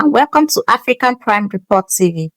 and welcome to African Prime Report TV,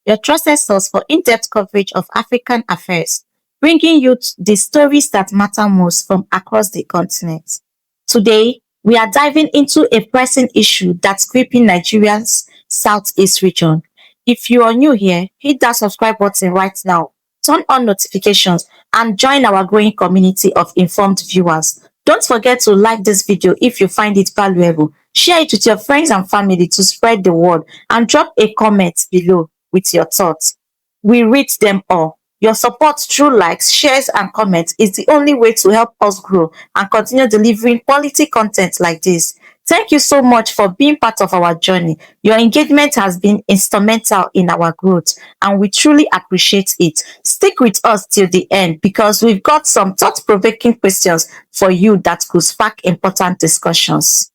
your trusted source for in-depth coverage of African affairs, bringing you the stories that matter most from across the continent. Today, we are diving into a pressing issue that's gripping Nigeria's southeast region. If you are new here, hit that subscribe button right now, turn on notifications, and join our growing community of informed viewers. Don't forget to like this video if you find it valuable. Share it with your friends and family to spread the word, and drop a comment below with your thoughts. We read them all. Your support through likes, shares, and comments is the only way to help us grow and continue delivering quality content like this. Thank you so much for being part of our journey. Your engagement has been instrumental in our growth, and we truly appreciate it. Stick with us till the end because we've got some thought-provoking questions for you that could spark important discussions.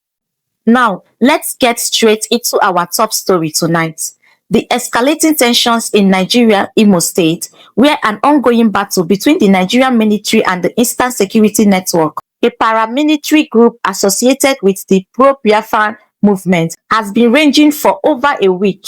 Now, let's get straight into our top story tonight. The escalating tensions in Nigeria, Imo State, where an ongoing battle between the Nigerian military and the Eastern Security Network, a paramilitary group associated with the pro-Biafran movement, has been raging for over a week.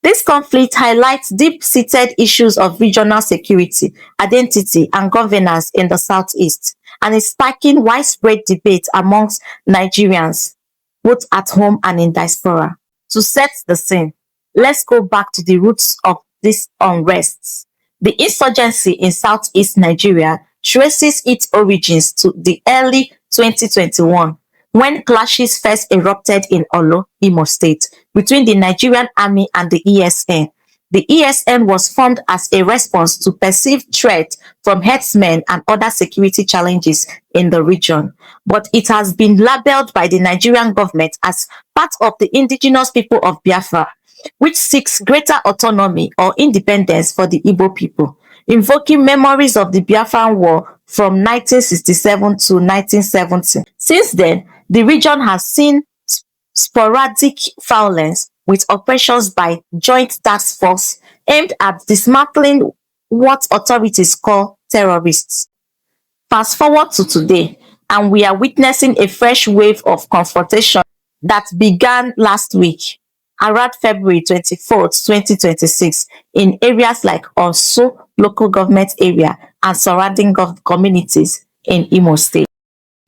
This conflict highlights deep-seated issues of regional security, identity, and governance in the southeast, and is sparking widespread debate amongst Nigerians, both at home and in diaspora. To set the scene, let's go back to the roots of this unrest. The insurgency in southeast Nigeria traces its origins to the early 2021, when clashes first erupted in Olo, Imo State, between the Nigerian army and the ESN. The ESN was formed as a response to perceived threat from herdsmen and other security challenges in the region, but it has been labeled by the Nigerian government as part of the indigenous people of Biafra, which seeks greater autonomy or independence for the Igbo people, invoking memories of the Biafran War from 1967 to 1970. Since then, the region has seen sporadic violence with operations by Joint Task Force aimed at dismantling what authorities call terrorists. Fast forward to today, and we are witnessing a fresh wave of confrontation that began last week, around February 24th, 2026, in areas like Osu local government area and surrounding communities in Imo State.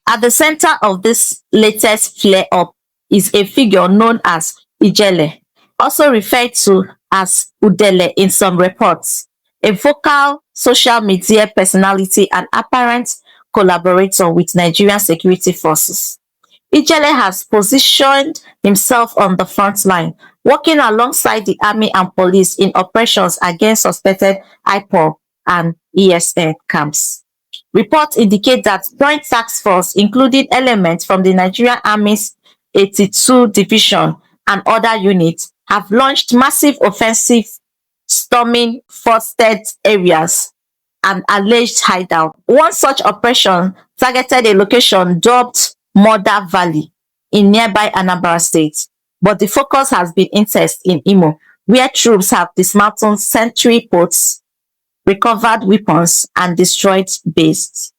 At the center of this latest flare-up is a figure known as Ijele, also referred to as Udele in some reports, a vocal social media personality and apparent collaborator with Nigerian security forces. Ijele has positioned himself on the front line, working alongside the army and police in operations against suspected IPOB and ESN camps. Reports indicate that Joint Task Force, including elements from the Nigerian Army's 82 Division and other units, have launched massive offensive storming forested areas and alleged hideout. One such operation targeted a location dubbed Murder Valley in nearby Anambra State, but the focus has been interest in Imo, where troops have dismantled sentry posts, recovered weapons, and destroyed bases.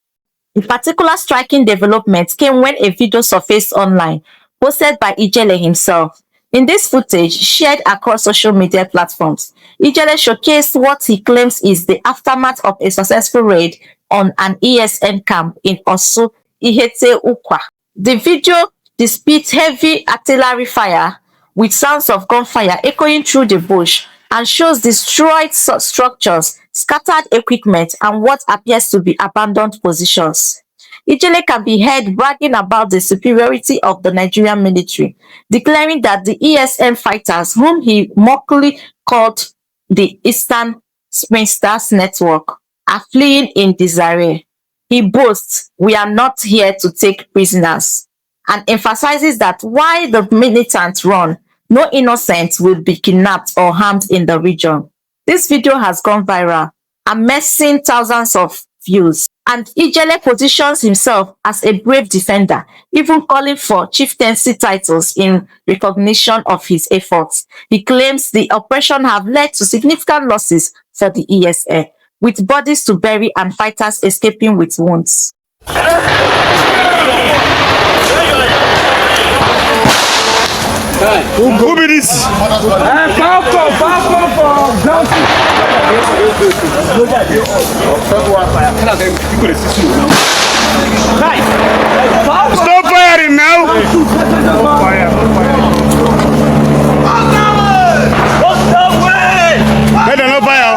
A particular striking development came when a video surfaced online, posted by Ijele himself. In this footage, shared across social media platforms, Ijele showcased what he claims is the aftermath of a successful raid on an ESN camp in Osu, Ihete Ukwa. The video displayed heavy artillery fire with sounds of gunfire echoing through the bush and shows destroyed structures, scattered equipment, and what appears to be abandoned positions. Ijele can be heard bragging about the superiority of the Nigerian military, declaring that the ESN fighters, whom he mockingly called the Eastern Springstars Network, are fleeing in disarray. He boasts, "We are not here to take prisoners," and emphasizes that while the militants run, no innocent will be kidnapped or harmed in the region. This video has gone viral, amassing thousands of views, and Ijele positions himself as a brave defender, even calling for chieftaincy titles in recognition of his efforts. He claims the operation have led to significant losses for the ESN, with bodies to bury and fighters escaping with wounds. Who be this? Stop firing now! Let them not fire!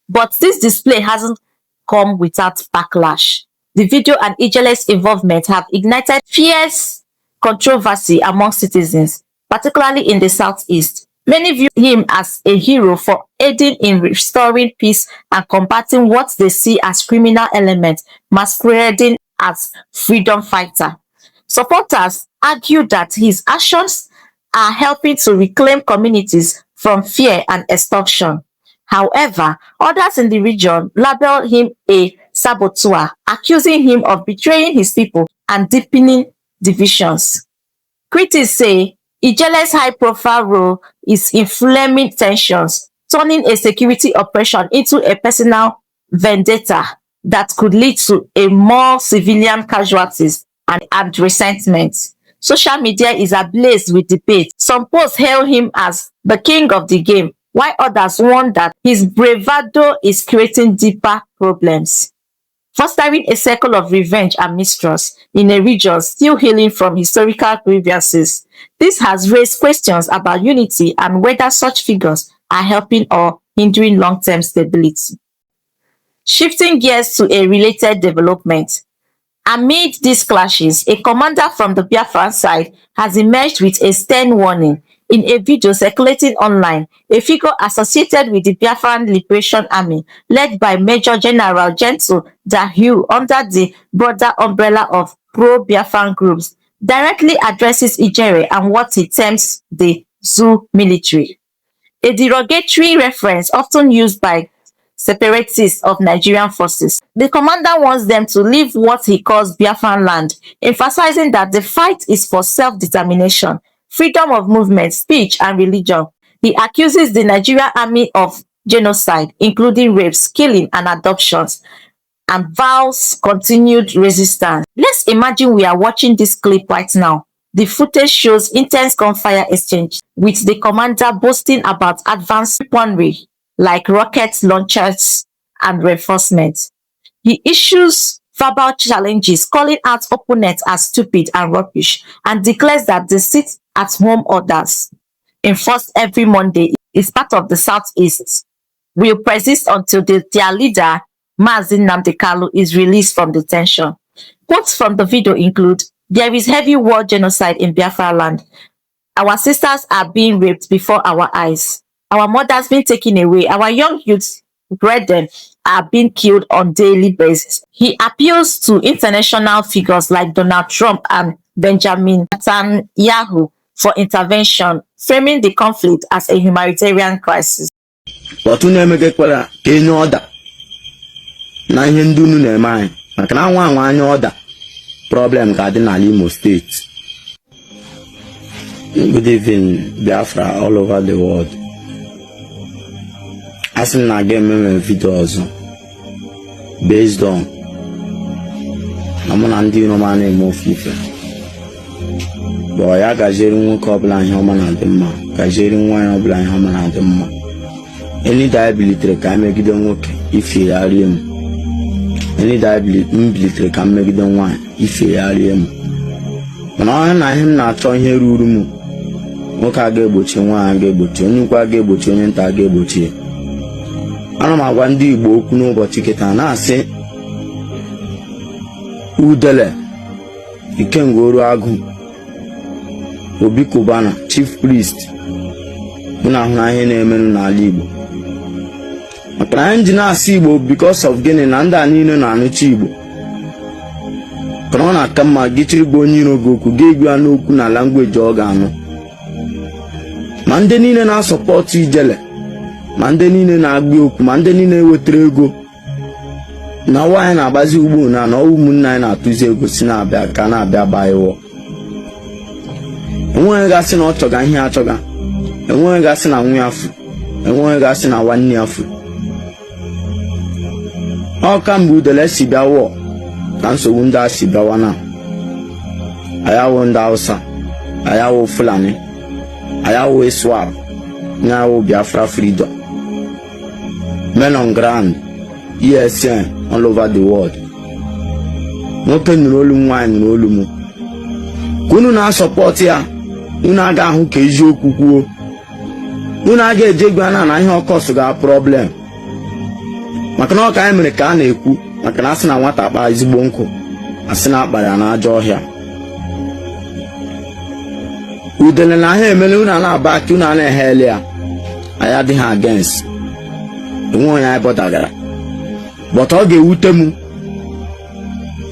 But this display hasn't come without backlash. The video and Ijele's involvement have ignited fierce controversy among citizens, particularly in the southeast. Many view him as a hero for aiding in restoring peace and combating what they see as criminal elements masquerading as freedom fighter. Supporters argue that his actions are helping to reclaim communities from fear and extortion. However, others in the region label him a saboteur, accusing him of betraying his people and deepening divisions. Critics say Ijele's high-profile role is inflaming tensions, turning a security operation into a personal vendetta that could lead to a more civilian casualties and resentment. Social media is ablaze with debate. Some posts hail him as the king of the game, while others warn that his bravado is creating deeper problems, fostering a circle of revenge and mistrust in a region still healing from historical grievances. This has raised questions about unity and whether such figures are helping or hindering long-term stability. Shifting gears to a related development. Amid these clashes, a commander from the Biafran side has emerged with a stern warning. In a video circulating online, a figure associated with the Biafran Liberation Army, led by Major General Gentle Dahiu under the broader umbrella of pro-Biafran groups, directly addresses Ijere and what he terms the Zoo military, a derogatory reference often used by separatists of Nigerian forces. The commander wants them to leave what he calls Biafran land, emphasizing that the fight is for self-determination, freedom of movement, speech, and religion. He accuses the Nigerian army of genocide, including rapes, killing, and adoptions, and vows continued resistance. Let's imagine we are watching this clip right now. The footage shows intense gunfire exchange, with the commander boasting about advanced weaponry like rocket launchers and reinforcements. He issues verbal challenges, calling out opponents as stupid and rubbish, and declares that the sit-at-home orders, enforced every Monday, is part of the Southeast, will persist until their leader, Mazi Nnamdi Kanu, is released from detention. Quotes from the video include, "There is heavy war genocide in Biafra land. Our sisters are being raped before our eyes. Our mothers being taken away. Our young youths, brethren, are being killed on daily basis." He appeals to international figures like Donald Trump and Benjamin Netanyahu for intervention, framing the conflict as a humanitarian crisis. But na-emegekwara ka enye ọda na ihe ndị unu na-eme anyị maka na nwa anya ọda problem ga-adị n'ala Imo State. Good evening, Biafra all over the world. Asị m na aga ememe video ọzọ based on na mụ na ndị iro ma na-eme ofufe. Bụ ya gaziere nwoke ọbụla ihe ọma na-adị mma, gaziere nwaanyị ọbụla ihe ọma na-adị mma. Any day bilitere ka megide nwoke ifegharịa m. Any day bilitere ka megide nwaanyị ifegharịa m. Mana ọ na ihe m na-achọ ihe ruru m. Nwoke a ga-egbochi nwaanyị ga-egbochi, onye ukwu a ga-egbochi, onye nta ga-egbochi. Ana m agwa ndị Igbo okwu n'ụbọchị kịta na-asị udele Ikengoro Agụ Obi Kubana Chief Priest mụ na ahụ na ihe na-emenụ n'ala Igbo. Maka na anyị ji na-asị Igbo because of gịnị na ndị a niile na-anụchi Igbo. Kana ọ na-aka mma gị chiri gị onye iro gị okwu ga-egwu ya n'okwu na langweji ọ ga-anụ. Ma ndị niile na-asọpọtụ Ijele, ma ndị niile na-agba okwu, ma ndị niile wetara ego na nwaanyị na-agbazi ugbo na ụmụnne anyị na-atụzi ego si na-abịa ka na-abịa gbaa iwọ. enweghị gasị na ọ chọga ihe achọga, enweghị gasị na nwa ya fu, enweghị gasị na nwanne ya fu. Ọ ka mgbe udele si bịa wụọ ka nsogbu ndị a si bịawa na ayawo ndị Hausa, ayawo Fulani, ayawo Iswap, nyawo Biafra freedom. Men on ground, ESN all over the world. Nwoke nụrụ olu m, nwaanyị nụrụ olu m. Unu na-asọpọt ya, unu aga ahụ ka eziokwu kwuo. Unu aga eje gwa na ihe ọkọsụ ga problem. Maka na ọ ka anyị mere ka a na-ekwu, maka na asị na nwata akpa ezigbo nkụ, asị na akpara ya n'ajọ ọhịa. Udele na ha emele unu na-aba aka, unu na-ehele ya, anyị adịghị against. Enwe onye anyị bọdagara. But ọ ga-ewute m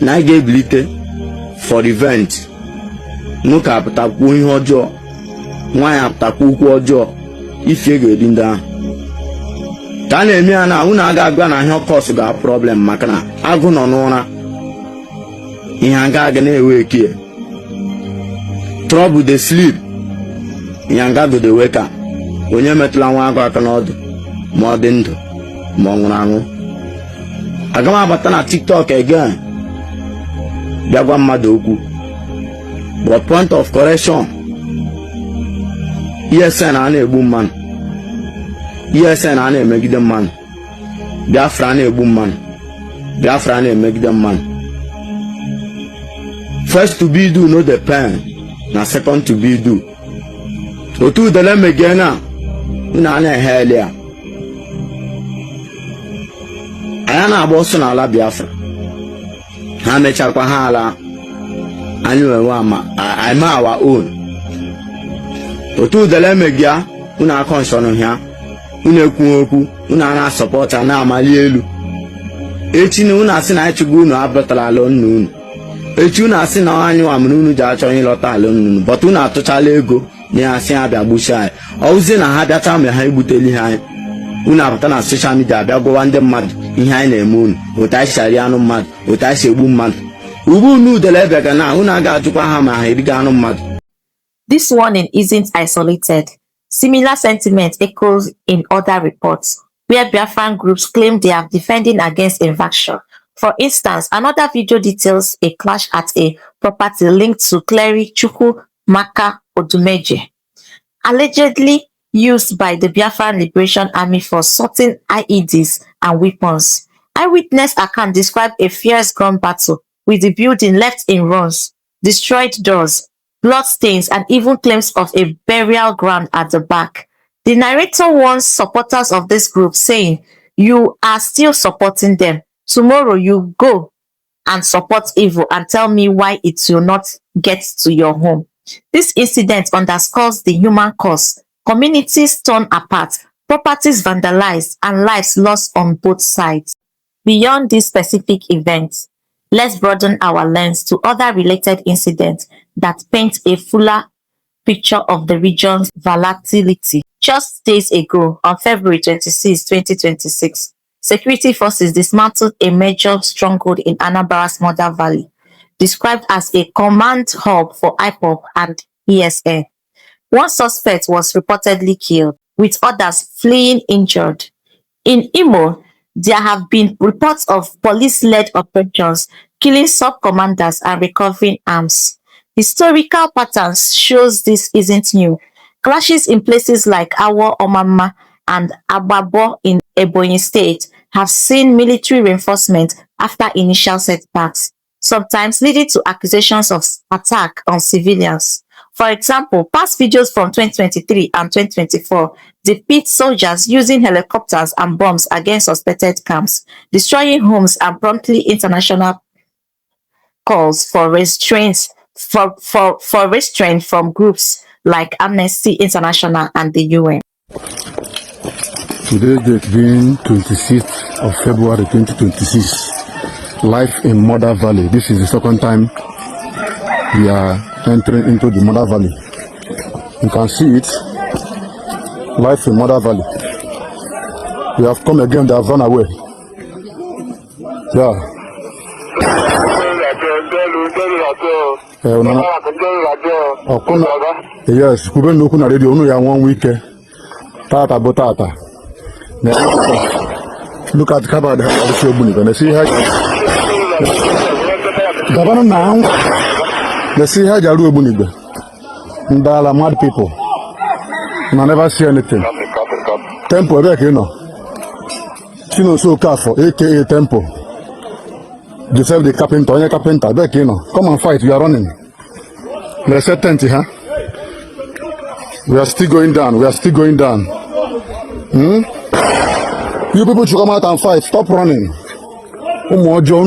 na anyị ga-ebilite for event. Nwoke apụtakwuo ihe ọjọọ, nwaanyị apụtakwuo okwu ọjọọ, ifie ga-eri ndị ahụ. Ka a na-eme ya na unu aga agwa na ihe ọkọsụ ga problem, maka na agụ nọ n'ụra, ihe aga na-ewe eke. Trouble dey sleep, ihe go dey wake up. Onye metụla nwa agụ aka n'ọdụ, ma ọ dị ndụ ma ọ nwụrụ anwụ. Aga m abata na TikTok again bịa gwa mmadụ okwu. But point of correction, ESN a na-egbu mmanụ, ESN a na-emegide mmanụ, Biafra na-egbu mmanụ, Biafra na-emegide mmanụ. First to be do no the pen, na second to be do. Otu udele megide na unu a na-ehele ya. Anyị na-agba ọsọ n'ala Biafra, ha mechakwa ha ala, anyị nwewe I'm our own. Otu udele megia, unu akọ nsọnụ ya, unu ekwu okwu, unu a na-asọpọta na-amali elu. Echi na unu asị na anyị chụgo unu abụtala ala nnu unu. Echi unu asị na anyị nwamụrụ unu ji achọ ịlọta ala nnu unu, but unu atụchala ego na ya asị ha bịa gbuchi anyị. Ọwụzie na ha bịacha mgbe ha egbuteli ha anyị. Unu apụta na social media bịa gwawa ndị mmadụ ihe anyị na-eme unu, otu anyị si arị anụ mmadụ, otu anyị si egbu mmadụ. Ugbu unu udele bịaga na unu aga ajụkwa ha ma ha eriga anụ mmadụ. This warning isn't isolated. Similar sentiment echoes in other reports, where Biafran groups claim they are defending against invasion. For instance, another video details a clash at a property linked to Clery Chukwu Maka Odumeje, allegedly used by the Biafran Liberation Army for sorting IEDs and weapons. Eyewitness account described a fierce gun battle, with the building left in ruins, destroyed doors, bloodstains, and even claims of a burial ground at the back. The narrator warns supporters of this group, saying, "You are still supporting them. Tomorrow you go and support evil and tell me why it will not get to your home." This incident underscores the human cost: communities torn apart, properties vandalized, and lives lost on both sides. Beyond these specific events, let's broaden our lens to other related incidents that paint a fuller picture of the region's volatility. Just days ago, on February 26, 2026, security forces dismantled a major stronghold in Anambra's Mother Valley, described as a command hub for IPOB and ESN. One suspect was reportedly killed, with others fleeing injured. In Imo, there have been reports of police-led operations killing sub-commanders and recovering arms. Historical patterns shows this isn't new. Clashes in places like Awo Omama and Ababo in Ebonyi State have seen military reinforcement after initial setbacks, sometimes leading to accusations of attack on civilians. For example, past videos from 2023 and 2024 depict soldiers using helicopters and bombs against suspected camps, destroying homes, and promptly international calls for restraint from groups like Amnesty International and the UN. Today, date being 26th of February 2026, life in Mother Valley. This is the second time we are entering into the Mother Valley. You can see it, life in Mother Valley. We have come again, they have run away. Yeah. Yes, kwube n'okwu na redio unu ya nwa wike. Tata bụ tata. Look at cover the house ogbunigwe. Na see how Governor now. Na see how jaru ogbunigwe. Ndala mad people. I never see anything. Temple ebe ka ị nọ. Chinoso Okafọ aka Temple. Joseph the carpenter, onye carpenter, ebe ka ị nọ. Come and fight, you are running. Let's set tent, huh? We are still going down. We are still going down. You people should come out and fight. Stop running. Umojo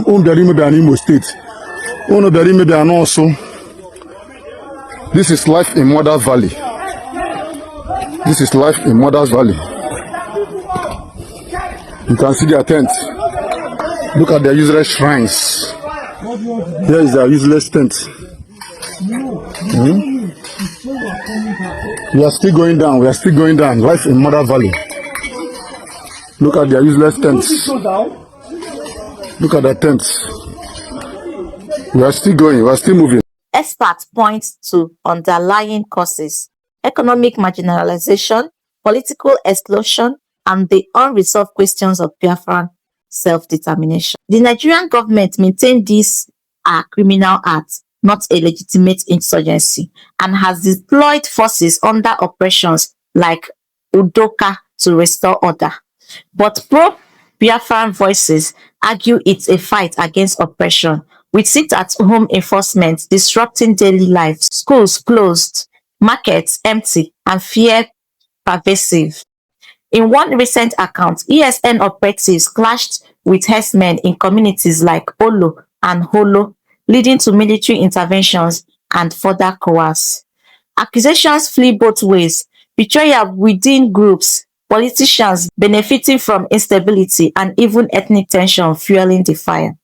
unberi maybe an Imo State. Unberi maybe an also. This is life in Mother Valley. This is life in Mother's Valley. You can see their tent. Look at their useless shrines. Here is their useless tent. We are still going down. We are still going down. Life in Mother Valley. Look at their useless tents. Look at the tents. We are still going. We are still moving. Experts point to underlying causes: economic marginalization, political exclusion, and the unresolved questions of Biafran self-determination. The Nigerian government maintained these are criminal acts, not a legitimate insurgency, and has deployed forces under operations like Udoka to restore order. But pro-Biafran voices argue it's a fight against oppression, with sit-at-home enforcement disrupting daily life, schools closed, markets empty, and fear pervasive. In one recent account, ESN operatives clashed with herdsmen in communities like Olo and Holo, leading to military interventions and further coerce. Accusations flee both ways: betrayal within groups, politicians benefiting from instability, and even ethnic tension fueling the fire.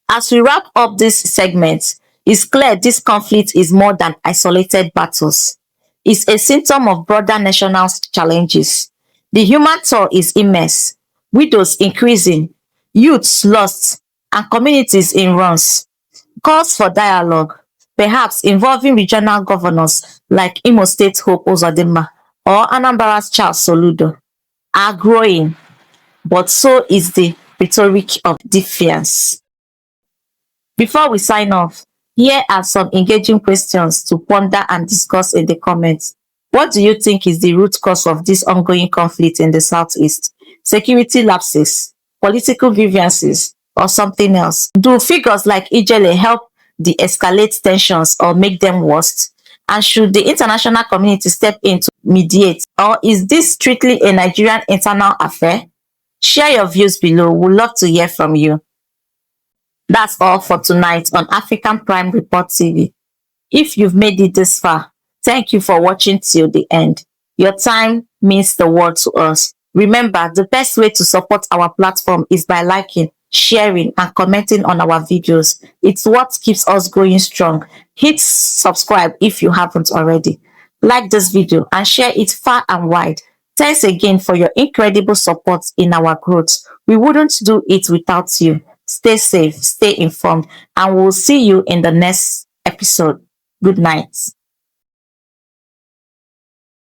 As we wrap up this segment, it's clear this conflict is more than isolated battles. It's a symptom of broader national challenges. The human toll is immense: widows increasing, youths lost, and communities in ruins. Calls for dialogue, perhaps involving regional governors like Imo State Hope Uzodinma or Anambra's Charles Soludo, are growing, but so is the rhetoric of defiance. Before we sign off, here are some engaging questions to ponder and discuss in the comments. What do you think is the root cause of this ongoing conflict in the Southeast? Security lapses, political grievances, or something else? Do figures like Ijele help de-escalate tensions or make them worse? And should the international community step in to mediate, or is this strictly a Nigerian internal affair? Share your views below. We'd love to hear from you. That's all for tonight on African Prime Report TV. If you've made it this far, thank you for watching till the end. Your time means the world to us. Remember, the best way to support our platform is by liking, sharing, and commenting on our videos. It's what keeps us going strong. Hit subscribe if you haven't already. Like this video and share it far and wide. Thanks again for your incredible support in our growth. We wouldn't do it without you. Stay safe, stay informed, and we'll see you in the next episode. Good night.